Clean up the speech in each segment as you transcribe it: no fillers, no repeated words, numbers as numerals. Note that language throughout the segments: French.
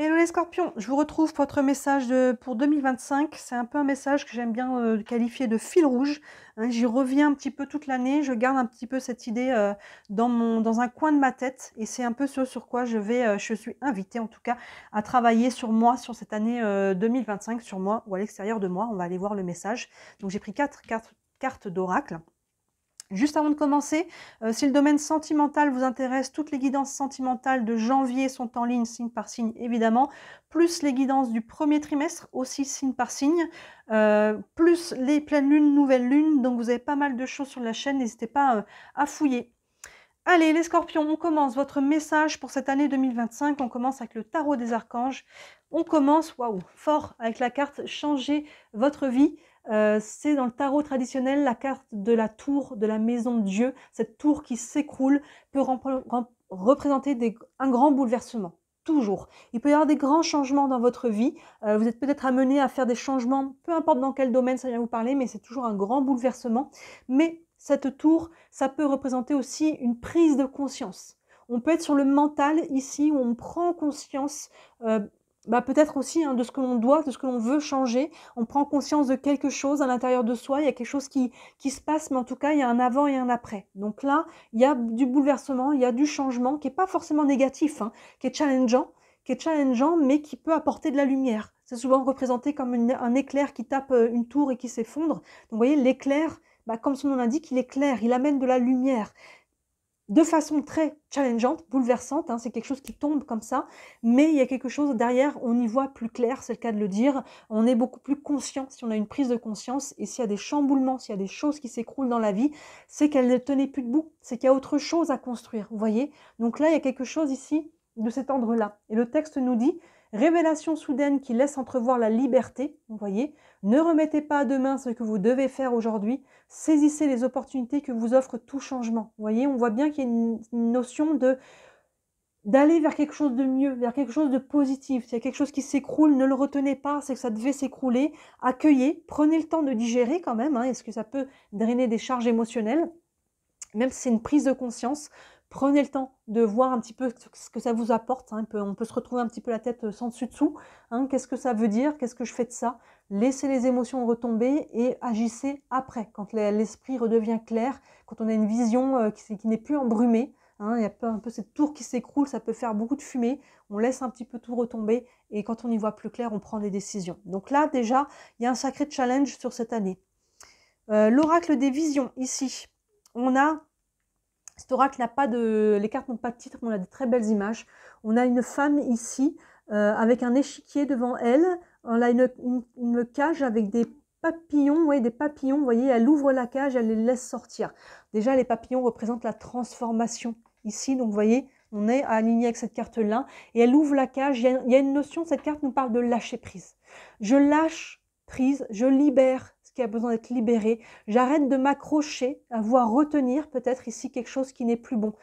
Hello les scorpions, je vous retrouve pour votre message pour 2025. C'est un peu un message que j'aime bien qualifier de fil rouge. Hein. J'y reviens un petit peu toute l'année, je garde un petit peu cette idée dans un coin de ma tête. Et c'est un peu ce sur quoi je suis invitée en tout cas à travailler sur moi, sur cette année 2025, sur moi ou à l'extérieur de moi. On va aller voir le message. Donc j'ai pris quatre cartes d'oracle. Juste avant de commencer, si le domaine sentimental vous intéresse, toutes les guidances sentimentales de janvier sont en ligne, signe par signe évidemment, plus les guidances du premier trimestre, aussi signe par signe, plus les pleines lunes, nouvelles lunes, donc vous avez pas mal de choses sur la chaîne, n'hésitez pas à fouiller. Allez les scorpions, on commence votre message pour cette année 2025, on commence avec le tarot des archanges, on commence, waouh, fort avec la carte « Changez votre vie ». C'est dans le tarot traditionnel la carte de la tour, de la maison de Dieu. Cette tour qui s'écroule peut représenter un grand bouleversement. Toujours. Il peut y avoir des grands changements dans votre vie. Vous êtes peut-être amené à faire des changements, peu importe dans quel domaine ça vient vous parler, mais c'est toujours un grand bouleversement. Mais cette tour, ça peut représenter aussi une prise de conscience. On peut être sur le mental ici, où on prend conscience peut-être aussi de ce que l'on doit, de ce que l'on veut changer. On prend conscience de quelque chose à l'intérieur de soi. Il y a quelque chose qui se passe, mais en tout cas, il y a un avant et un après. Donc là, il y a du bouleversement, il y a du changement qui n'est pas forcément négatif, qui est challengeant, mais qui peut apporter de la lumière. C'est souvent représenté comme un éclair qui tape une tour et qui s'effondre. Donc vous voyez, l'éclair, comme son nom l'indique, il éclaire, il amène de la lumière. De façon très challengeante, bouleversante, c'est quelque chose qui tombe comme ça, mais il y a quelque chose derrière, on y voit plus clair, c'est le cas de le dire, on est beaucoup plus conscient si on a une prise de conscience, et s'il y a des chamboulements, s'il y a des choses qui s'écroulent dans la vie, c'est qu'elle ne tenait plus debout, c'est qu'il y a autre chose à construire, vous voyez. Donc là, il y a quelque chose ici de cet ordre-là, et le texte nous dit « Révélation soudaine qui laisse entrevoir la liberté », vous voyez, « Ne remettez pas à demain ce que vous devez faire aujourd'hui, saisissez les opportunités que vous offre tout changement. » Vous voyez, on voit bien qu'il y a une notion d'aller vers quelque chose de mieux, vers quelque chose de positif. S'il y a quelque chose qui s'écroule, ne le retenez pas, c'est que ça devait s'écrouler. Accueillez, prenez le temps de digérer quand même, est-ce que ça peut drainer des charges émotionnelles, même si c'est une prise de conscience. Prenez le temps de voir un petit peu ce que ça vous apporte. On peut se retrouver un petit peu la tête sans dessus-dessous. Qu'est-ce que ça veut dire? Qu'est-ce que je fais de ça? Laissez les émotions retomber et agissez après, quand l'esprit redevient clair, quand on a une vision qui n'est plus embrumée. Il y a un peu cette tour qui s'écroule, ça peut faire beaucoup de fumée. On laisse un petit peu tout retomber et quand on y voit plus clair, on prend des décisions. Donc là, déjà, il y a un sacré challenge sur cette année. L'oracle des visions, ici. On a... Cet oracle n'a pas de... Les cartes n'ont pas de titre, mais on a de très belles images. On a une femme ici, avec un échiquier devant elle. On a une cage avec des papillons, vous voyez, elle ouvre la cage, elle les laisse sortir. Déjà, les papillons représentent la transformation ici, donc vous voyez, on est aligné avec cette carte-là, et elle ouvre la cage. Il y a une notion, cette carte nous parle de lâcher prise. Je lâche prise, je libère qui a besoin d'être libéré. J'arrête de m'accrocher, à voir retenir peut-être ici quelque chose qui n'est plus bon.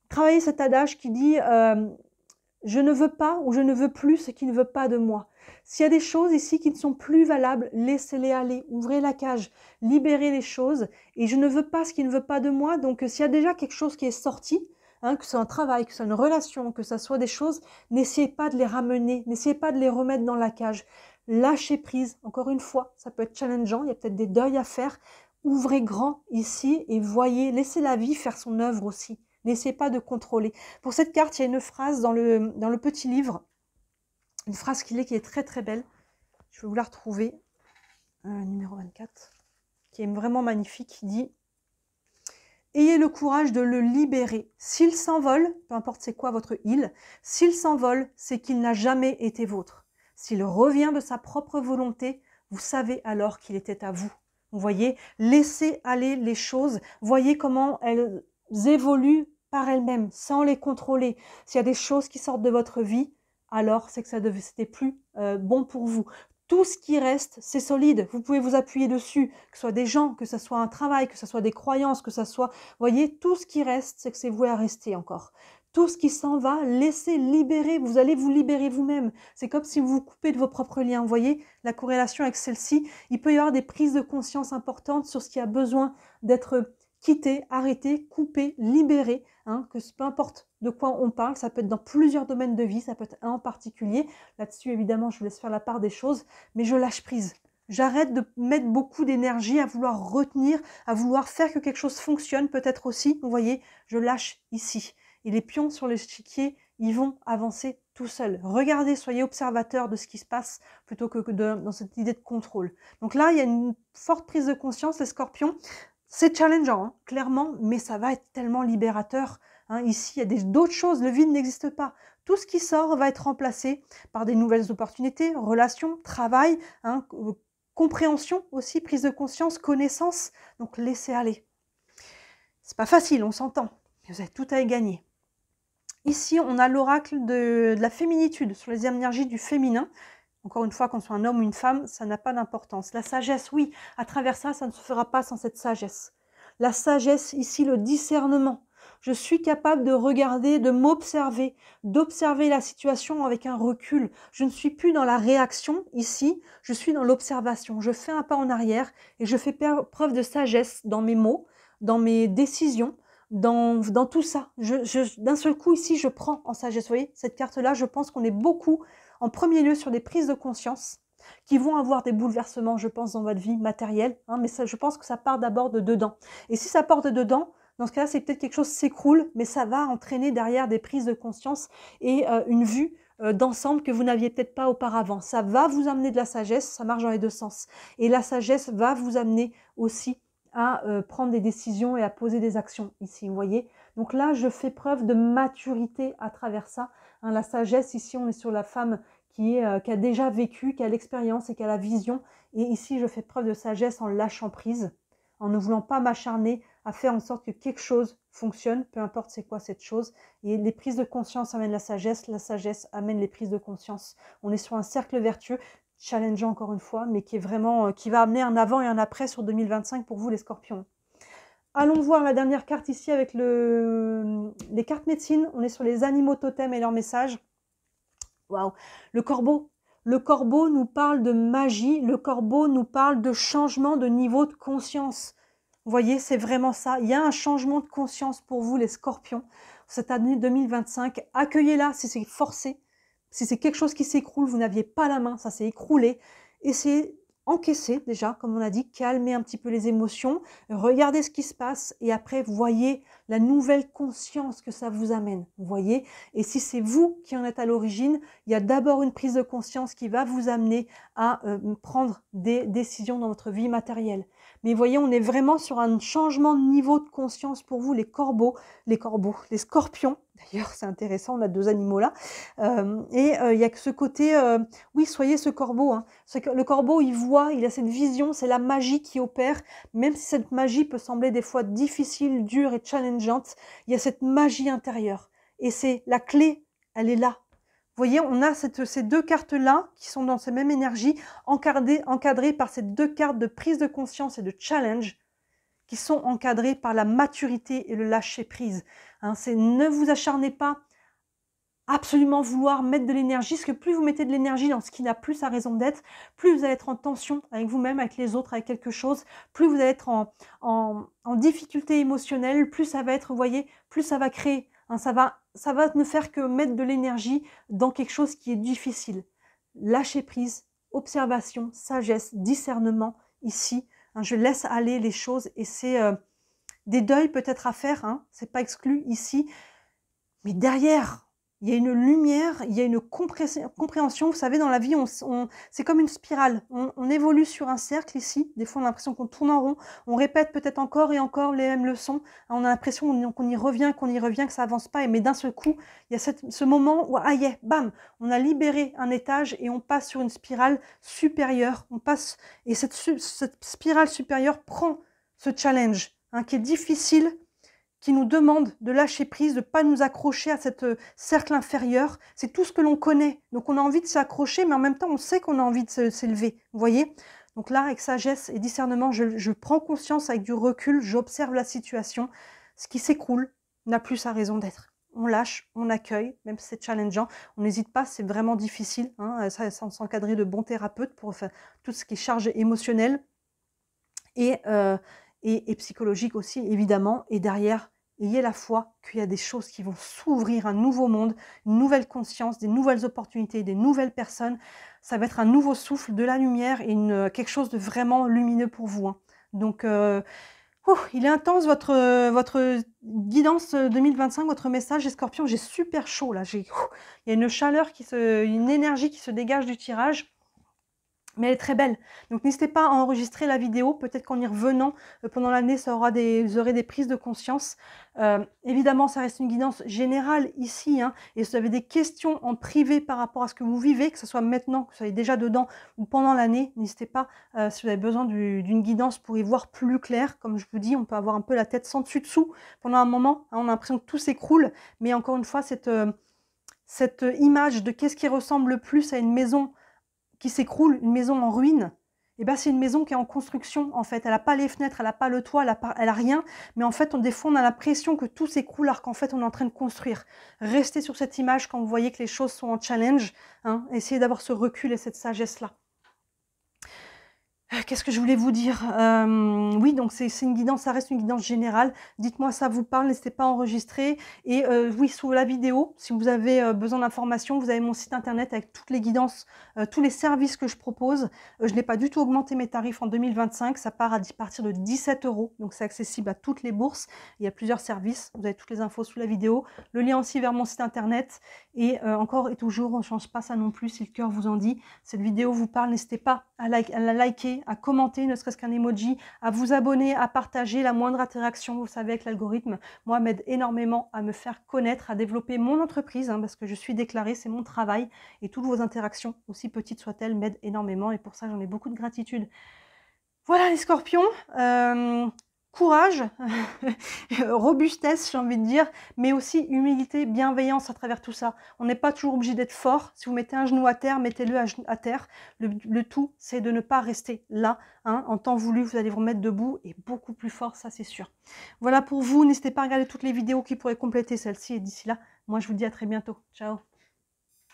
Travailler cet adage qui dit je ne veux pas ou je ne veux plus ce qui ne veut pas de moi. S'il y a des choses ici qui ne sont plus valables, laissez-les aller, ouvrez la cage, libérez les choses. Et je ne veux pas ce qui ne veut pas de moi. Donc s'il y a déjà quelque chose qui est sorti, que ce soit un travail, que ce soit une relation, que ce soit des choses, n'essayez pas de les ramener, n'essayez pas de les remettre dans la cage. Lâchez prise, encore une fois, ça peut être challengeant, il y a peut-être des deuils à faire. Ouvrez grand ici et voyez, laissez la vie faire son œuvre aussi. N'essayez pas de contrôler. Pour cette carte, il y a une phrase dans le petit livre, une phrase qui est très très belle. Je vais vous la retrouver, numéro 24, qui est vraiment magnifique, qui dit « Ayez le courage de le libérer. S'il s'envole, peu importe c'est quoi votre il, s'il s'envole, c'est qu'il n'a jamais été vôtre. S'il revient de sa propre volonté, vous savez alors qu'il était à vous. » Vous voyez, laissez aller les choses, voyez comment elles évoluent par elles-mêmes, sans les contrôler. S'il y a des choses qui sortent de votre vie, alors c'est que c'était plus bon pour vous. Tout ce qui reste, c'est solide. Vous pouvez vous appuyer dessus, que ce soit des gens, que ce soit un travail, que ce soit des croyances, que ce soit... Vous voyez, tout ce qui reste, c'est que c'est voué à rester encore. Tout ce qui s'en va, laissez libérer. Vous allez vous libérer vous-même. C'est comme si vous vous coupez de vos propres liens. Vous voyez la corrélation avec celle-ci. Il peut y avoir des prises de conscience importantes sur ce qui a besoin d'être quitté, arrêté, coupé, libéré. Que peu importe de quoi on parle, ça peut être dans plusieurs domaines de vie, ça peut être un en particulier. Là-dessus, évidemment, je vous laisse faire la part des choses, mais je lâche prise. J'arrête de mettre beaucoup d'énergie à vouloir retenir, à vouloir faire que quelque chose fonctionne, peut-être aussi, vous voyez, je lâche ici. Et les pions sur l'échiquier, ils vont avancer tout seuls. Regardez, soyez observateurs de ce qui se passe plutôt que dans cette idée de contrôle. Donc là, il y a une forte prise de conscience, les scorpions. C'est challengeant, hein, clairement, mais ça va être tellement libérateur. Hein. Ici, il y a d'autres choses, le vide n'existe pas. Tout ce qui sort va être remplacé par des nouvelles opportunités, relations, travail, hein, compréhension aussi, prise de conscience, connaissance. Donc laissez aller. C'est pas facile, on s'entend, mais vous avez tout à y gagner. Ici, on a l'oracle de la féminitude, sur les énergies du féminin. Encore une fois, qu'on soit un homme ou une femme, ça n'a pas d'importance. La sagesse, oui, à travers ça, ça ne se fera pas sans cette sagesse. La sagesse, ici, le discernement. Je suis capable de regarder, de m'observer, d'observer la situation avec un recul. Je ne suis plus dans la réaction, ici, je suis dans l'observation. Je fais un pas en arrière et je fais preuve de sagesse dans mes mots, dans mes décisions, dans tout ça. D'un seul coup, ici, je prends en sagesse. Vous voyez, cette carte-là, je pense qu'on est beaucoup en premier lieu sur des prises de conscience qui vont avoir des bouleversements, je pense, dans votre vie matérielle. Hein, mais ça, je pense que ça part d'abord de dedans. Et si ça part de dedans, dans ce cas-là, c'est peut-être quelque chose qui s'écroule, mais ça va entraîner derrière des prises de conscience et une vue d'ensemble que vous n'aviez peut-être pas auparavant. Ça va vous amener de la sagesse, ça marche dans les deux sens. Et la sagesse va vous amener aussi à prendre des décisions et à poser des actions ici, vous voyez. Donc là, je fais preuve de maturité à travers ça. Hein, la sagesse, ici, on est sur la femme qui a déjà vécu, qui a l'expérience et qui a la vision. Et ici, je fais preuve de sagesse en lâchant prise, en ne voulant pas m'acharner à faire en sorte que quelque chose fonctionne, peu importe c'est quoi cette chose. Et les prises de conscience amènent la sagesse amène les prises de conscience. On est sur un cercle vertueux, challengeant encore une fois, mais qui est vraiment, qui va amener un avant et un après sur 2025 pour vous les scorpions. Allons voir la dernière carte ici avec les cartes médecine. On est sur les animaux totems et leurs messages. Waouh, le corbeau. Le corbeau nous parle de magie, le corbeau nous parle de changement de niveau de conscience. Vous voyez, c'est vraiment ça. Il y a un changement de conscience pour vous, les scorpions, cette année 2025. Accueillez-la si c'est forcé. Si c'est quelque chose qui s'écroule, vous n'aviez pas la main, ça s'est écroulé. Essayez encaisser déjà, comme on a dit, calmer un petit peu les émotions, regardez ce qui se passe et après, voyez la nouvelle conscience que ça vous amène. Vous voyez, et si c'est vous qui en êtes à l'origine, il y a d'abord une prise de conscience qui va vous amener à prendre des décisions dans votre vie matérielle. Mais vous voyez, on est vraiment sur un changement de niveau de conscience pour vous, les scorpions. D'ailleurs, c'est intéressant, on a deux animaux là. Il y a que ce côté, oui, soyez ce corbeau. Hein. Le corbeau, il voit, il a cette vision, c'est la magie qui opère. Même si cette magie peut sembler des fois difficile, dure et challengeante, il y a cette magie intérieure. Et c'est la clé, elle est là. Vous voyez, on a ces deux cartes-là qui sont dans ces mêmes énergies, encadrées par ces deux cartes de prise de conscience et de challenge, qui sont encadrées par la maturité et le lâcher-prise. Hein, ne vous acharnez pas absolument vouloir mettre de l'énergie, parce que plus vous mettez de l'énergie dans ce qui n'a plus sa raison d'être, plus vous allez être en tension avec vous-même, avec les autres, avec quelque chose, plus vous allez être en difficulté émotionnelle, plus ça va être, vous voyez, plus ça va créer. Hein, ça va ne faire que mettre de l'énergie dans quelque chose qui est difficile. Lâcher prise, observation, sagesse, discernement, ici. Hein, je laisse aller les choses et c'est des deuils peut-être à faire, hein, c'est pas exclu ici, mais derrière, il y a une lumière, il y a une compréhension. Vous savez, dans la vie, c'est comme une spirale. On évolue sur un cercle ici. Des fois, on a l'impression qu'on tourne en rond. On répète peut-être encore et encore les mêmes leçons. On a l'impression qu'on y revient, que ça avance pas. Mais d'un seul coup, il y a ce moment où, bam, on a libéré un étage et on passe sur une spirale supérieure. Et cette spirale supérieure prend ce challenge, hein, qui est difficile, qui nous demande de lâcher prise, de ne pas nous accrocher à cette cercle inférieur. C'est tout ce que l'on connaît. Donc on a envie de s'accrocher, mais en même temps, on sait qu'on a envie de s'élever. Vous voyez? Donc là, avec sagesse et discernement, je prends conscience avec du recul, j'observe la situation. Ce qui s'écroule n'a plus sa raison d'être. On lâche, on accueille, même si c'est challengeant. On n'hésite pas, c'est vraiment difficile. Hein, ça s'encadrer de bons thérapeutes pour faire tout ce qui est charge émotionnelle et psychologique aussi, évidemment. Et derrière, ayez la foi qu'il y a des choses qui vont s'ouvrir, un nouveau monde, une nouvelle conscience, des nouvelles opportunités, des nouvelles personnes. Ça va être un nouveau souffle, de la lumière et quelque chose de vraiment lumineux pour vous, hein. Donc, il est intense votre guidance 2025, votre message, les scorpions. J'ai super chaud là. Il y a une chaleur, une énergie qui se dégage du tirage. Mais elle est très belle. Donc n'hésitez pas à enregistrer la vidéo. Peut-être qu'en y revenant pendant l'année, vous aurez des prises de conscience. Évidemment, ça reste une guidance générale ici, hein, et si vous avez des questions en privé par rapport à ce que vous vivez, que ce soit maintenant, que vous soyez déjà dedans ou pendant l'année, n'hésitez pas, si vous avez besoin d'une guidance pour y voir plus clair. Comme je vous dis, on peut avoir un peu la tête sans dessus-dessous pendant un moment, hein, on a l'impression que tout s'écroule. Mais encore une fois, cette image de qu'est-ce qui ressemble le plus à une maison qui s'écroule, une maison en ruine, eh ben, c'est une maison qui est en construction, en fait. Elle n'a pas les fenêtres, elle n'a pas le toit, elle a rien. Mais en fait, des fois, on a l'impression que tout s'écroule alors qu'en fait, on est en train de construire. Restez sur cette image quand vous voyez que les choses sont en challenge, hein. Essayez d'avoir ce recul et cette sagesse-là. Qu'est-ce que je voulais vous dire? Oui, donc c'est une guidance, ça reste une guidance générale. Dites-moi ça vous parle, n'hésitez pas à enregistrer. Et oui, sous la vidéo, si vous avez besoin d'informations, vous avez mon site internet avec toutes les guidances, tous les services que je propose. Je n'ai pas du tout augmenté mes tarifs en 2025, ça part à partir de 17 €, donc c'est accessible à toutes les bourses. Il y a plusieurs services, vous avez toutes les infos sous la vidéo. Le lien aussi vers mon site internet. Et encore et toujours, on ne change pas ça non plus si le cœur vous en dit. Cette vidéo vous parle, n'hésitez pas à la liker, à commenter, ne serait-ce qu'un emoji, à vous abonner, à partager. La moindre interaction, vous savez, avec l'algorithme, moi, m'aide énormément à me faire connaître, à développer mon entreprise, hein, parce que je suis déclarée, c'est mon travail, et toutes vos interactions, aussi petites soient-elles, m'aident énormément, et pour ça, j'en ai beaucoup de gratitude. Voilà les scorpions, courage, robustesse, j'ai envie de dire, mais aussi humilité, bienveillance à travers tout ça. On n'est pas toujours obligé d'être fort. Si vous mettez un genou à terre, mettez-le à terre. Le tout, c'est de ne pas rester là, hein. En temps voulu, vous allez vous remettre debout et beaucoup plus fort, ça c'est sûr. Voilà pour vous. N'hésitez pas à regarder toutes les vidéos qui pourraient compléter celle-ci. Et d'ici là, moi je vous dis à très bientôt. Ciao.